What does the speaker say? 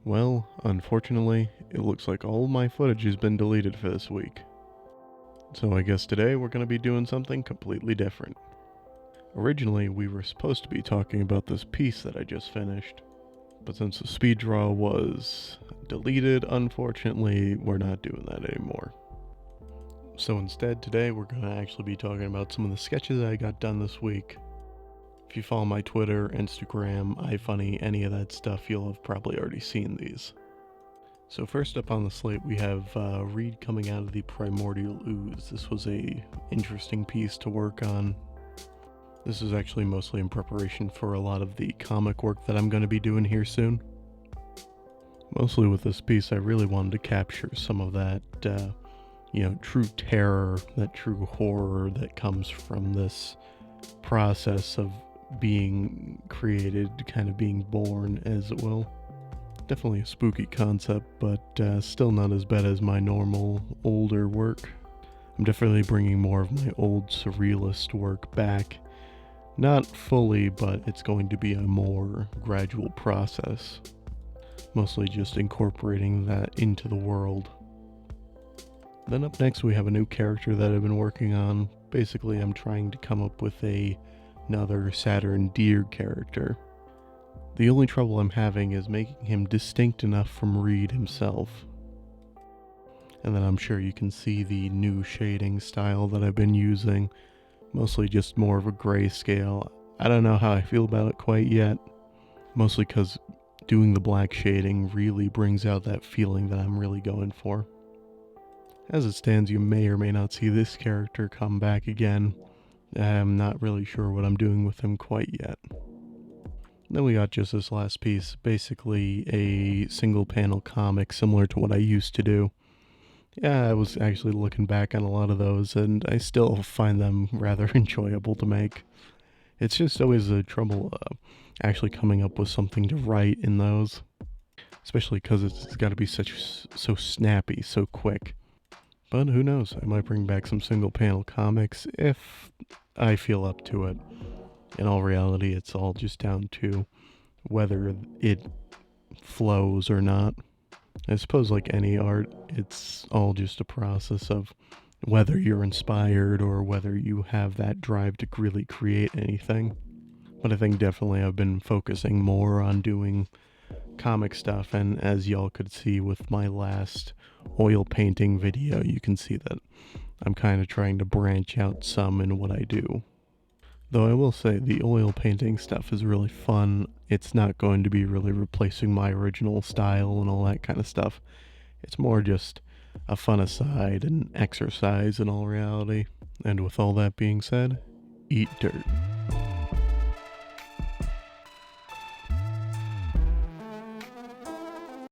Well, unfortunately, it looks like all my footage has been deleted for this week. So I guess today we're going to be doing something completely different. Originally, we were supposed to be talking about this piece that I just finished, but since the speed draw was deleted, unfortunately, we're not doing that anymore. So instead, today we're going to actually be talking about some of the sketches I got done this week. If you follow my Twitter, Instagram, iFunny, any of that stuff, you'll have probably already seen these. So first up on the slate we have Reed coming out of the primordial ooze. This was a interesting piece to work on. This is actually mostly in preparation for a lot of the comic work that I'm going to be doing here soon. Mostly with this piece I really wanted to capture some of that, true terror, that true horror that comes from this process of being created, kind of being born, as it will. Definitely a spooky concept, but still not as bad as my normal older work. I'm definitely bringing more of my old surrealist work back. Not fully, but it's going to be a more gradual process. Mostly just incorporating that into the world. Then up next we have a new character that I've been working on. Basically I'm trying to come up with another Saturn Deer character. The only trouble I'm having is making him distinct enough from Reed himself. And then I'm sure you can see the new shading style that I've been using. Mostly just more of a grayscale. I don't know how I feel about it quite yet. Mostly because doing the black shading really brings out that feeling that I'm really going for. As it stands, you may or may not see this character come back again. I'm not really sure what I'm doing with him quite yet. Then we got just this last piece, basically a single panel comic similar to what I used to do. Yeah, I was actually looking back on a lot of those and I still find them rather enjoyable to make. It's just always a trouble actually coming up with something to write in those. Especially because it's got to be so snappy, so quick. But who knows, I might bring back some single panel comics if I feel up to it. In all reality, it's all just down to whether it flows or not. I suppose like any art, it's all just a process of whether you're inspired or whether you have that drive to really create anything. But I think definitely I've been focusing more on doing comic stuff, and as y'all could see with my last oil painting video, you can see that I'm kind of trying to branch out some in what I do. Though I will say the oil painting stuff is really fun. It's not going to be really replacing my original style and all that kind of stuff. It's more just a fun aside and exercise in all reality. And with all that being said, eat dirt.